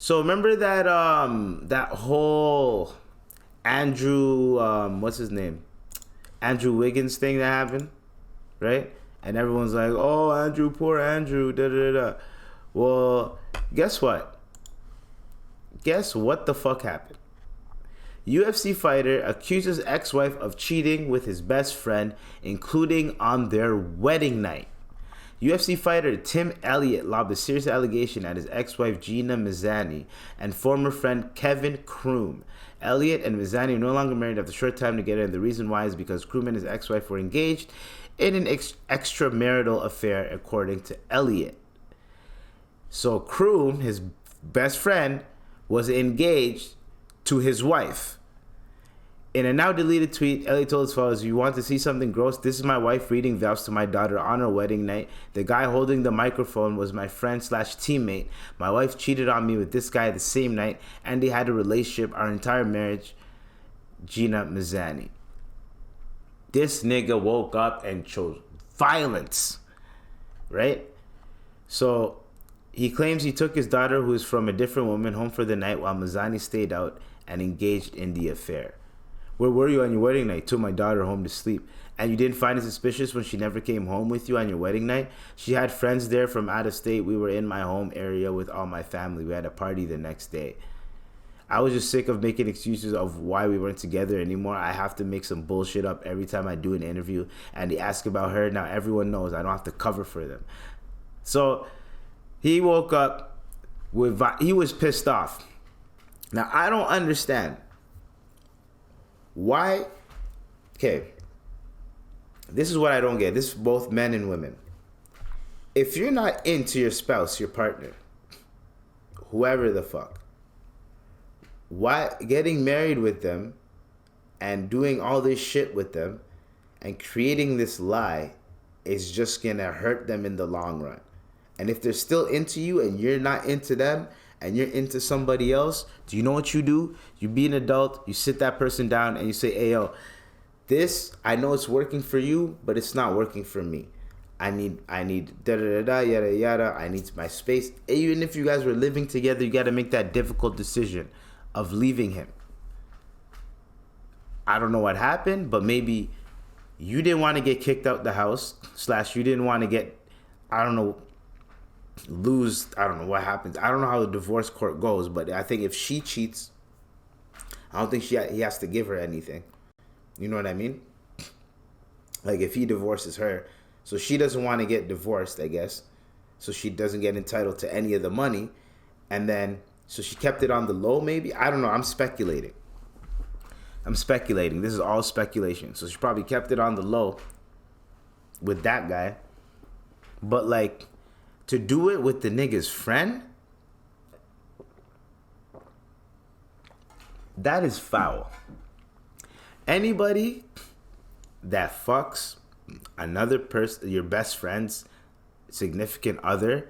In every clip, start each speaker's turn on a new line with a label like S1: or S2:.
S1: So remember that whole Andrew what's his name? Andrew Wiggins thing that happened, right? And everyone's like, "Oh, Andrew, poor Andrew." Da da da. Well, guess what? Guess what the fuck happened? UFC fighter accuses ex-wife of cheating with his best friend, including on their wedding night. UFC fighter Tim Elliot lobbed a serious allegation at his ex-wife Gina Mazzani and former friend Kevin Kroom. Elliot and Mazzani are no longer married after a short time together, and the reason why is because Kroom and his ex-wife were engaged in an extramarital affair, according to Elliot. So Kroom, his best friend, was engaged to his wife. In a now deleted tweet, Elliot told his followers, "If you want to see something gross, this is my wife reading vows to my daughter on her wedding night. The guy holding the microphone was my friend slash teammate. My wife cheated on me with this guy the same night, and they had a relationship our entire marriage. Gina Mazzani." This nigga woke up and chose violence, right? So he claims he took his daughter, who is from a different woman, home for the night while Mazzani stayed out and engaged in the affair. "Where were you on your wedding night?" "Took my daughter home to sleep." "And you didn't find it suspicious when she never came home with you on your wedding night?" "She had friends there from out of state. We were in my home area with all my family. We had a party the next day. I was just sick of making excuses of why we weren't together anymore. I have to make some bullshit up every time I do an interview, and they ask about her. Now everyone knows I don't have to cover for them." So he woke up he was pissed off. Now I don't understand why. Okay, this is what I don't get. This is both men and women. If you're not into your spouse, your partner, whoever the fuck, why getting married with them and doing all this shit with them and creating this lie is just gonna hurt them in the long run. And if they're still into you and you're not into them and you're into somebody else, do you know what you do? You be an adult, you sit that person down and you say, "Hey yo, this, I know it's working for you, but it's not working for me. I need da da da da yada yada. I need my space." Even if you guys were living together, you gotta make that difficult decision of leaving him. I don't know what happened, but maybe you didn't want to get kicked out the house, slash you didn't want to get, I don't know, I don't know what happens. I don't know how the divorce court goes, but I think if she cheats, I don't think he has to give her anything. You know what I mean? Like if he divorces her, so she doesn't want to get divorced, I guess, so she doesn't get entitled to any of the money, and then so she kept it on the low, maybe. I don't know. I'm speculating. This is all speculation. So she probably kept it on the low with that guy, but like, to do it with the nigga's friend, that is foul. Anybody that fucks another person, your best friend's significant other,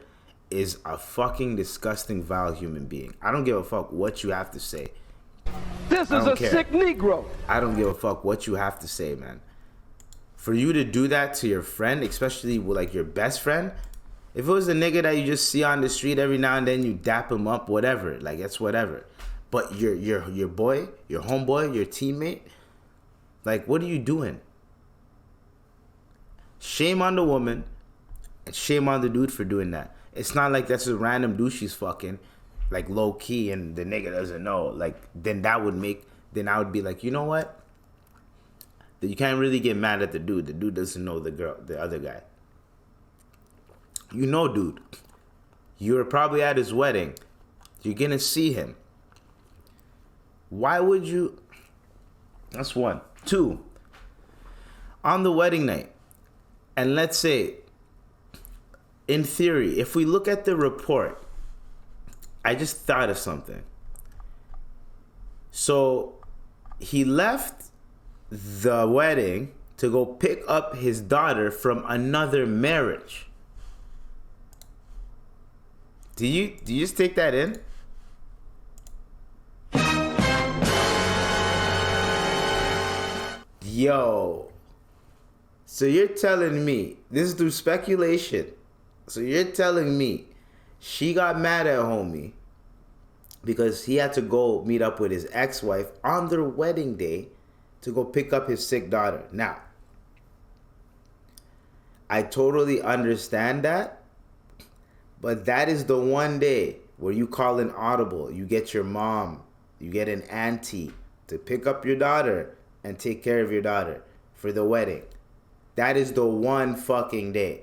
S1: is a fucking disgusting, vile human being. I don't give a fuck what you have to say.
S2: This is a sick Negro.
S1: I don't give a fuck what you have to say, man. For you to do that to your friend, especially with like your best friend, if it was a nigga that you just see on the street every now and then, you dap him up, whatever. Like, that's whatever. But your boy, your homeboy, your teammate, like, what are you doing? Shame on the woman and shame on the dude for doing that. It's not like that's a random dude she's fucking, like low key, and the nigga doesn't know. Like, then I would be like, you know what? You can't really get mad at the dude. The dude doesn't know the other guy. You know, dude, you were probably at his wedding. You're gonna see him. Why would you? That's one. Two, on the wedding night, and let's say, in theory, if we look at the report, I just thought of something. So he left the wedding to go pick up his daughter from another marriage. Do you just take that in? Yo. So you're telling me, this is through speculation, so you're telling me she got mad at homie because he had to go meet up with his ex-wife on their wedding day to go pick up his sick daughter. Now, I totally understand that, but that is the one day where you call an audible, you get your mom, you get an auntie to pick up your daughter and take care of your daughter for the wedding. That is the one fucking day.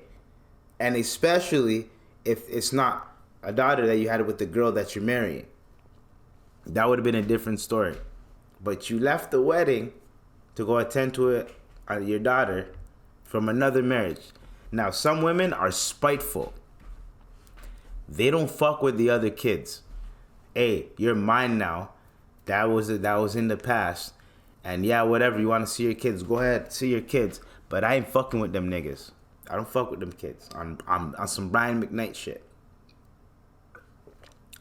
S1: And especially if it's not a daughter that you had with the girl that you're marrying. That would have been a different story. But you left the wedding to go attend to it on your daughter from another marriage. Now, some women are spiteful. They don't fuck with the other kids. Hey, you're mine now. That was in the past. And yeah, whatever, you want to see your kids, go ahead, see your kids. But I ain't fucking with them niggas. I don't fuck with them kids. On some Brian McKnight shit.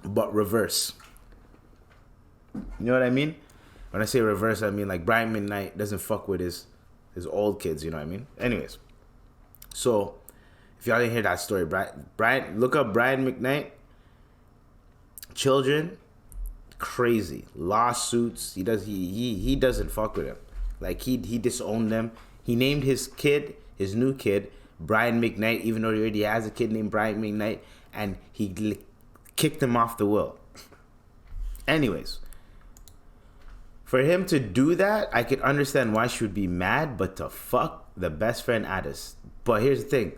S1: But reverse. You know what I mean? When I say reverse, I mean like Brian McKnight doesn't fuck with his old kids, you know what I mean? Anyways. So, if y'all didn't hear that story, Brian, look up Brian McKnight. Children, crazy. Lawsuits. He doesn't fuck with them. Like he disowned them. He named his new kid, Brian McKnight, even though he already has a kid named Brian McKnight, and he kicked him off the will. Anyways, for him to do that, I could understand why she would be mad, but to fuck the best friend out of... But here's the thing.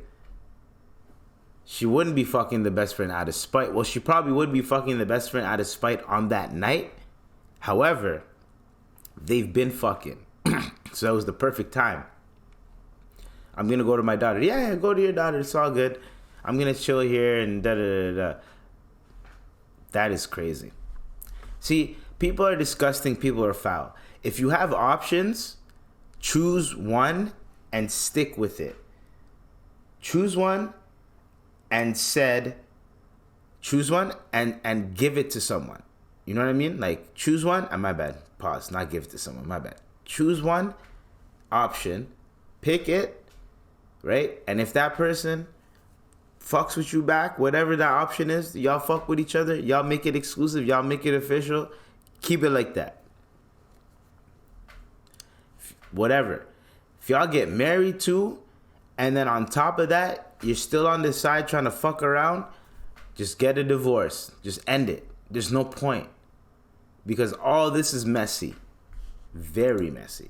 S1: She wouldn't be fucking the best friend out of spite. Well, she probably would be fucking the best friend out of spite on that night. However, they've been fucking. So that was the perfect time. I'm going to go to my daughter. Yeah, go to your daughter. It's all good. I'm going to chill here and da-da-da-da. That is crazy. See, people are disgusting. People are foul. If you have options, choose one and stick with it. Choose one and give it to someone. You know what I mean? Like, choose one. My bad. Pause. Not give it to someone. My bad. Choose one option. Pick it. Right? And if that person fucks with you back, whatever that option is, y'all fuck with each other, y'all make it exclusive, y'all make it official, keep it like that. Whatever. If y'all get married too, and then on top of that, you're still on this side trying to fuck around, just get a divorce. Just end it. There's no point. Because all this is messy. Very messy.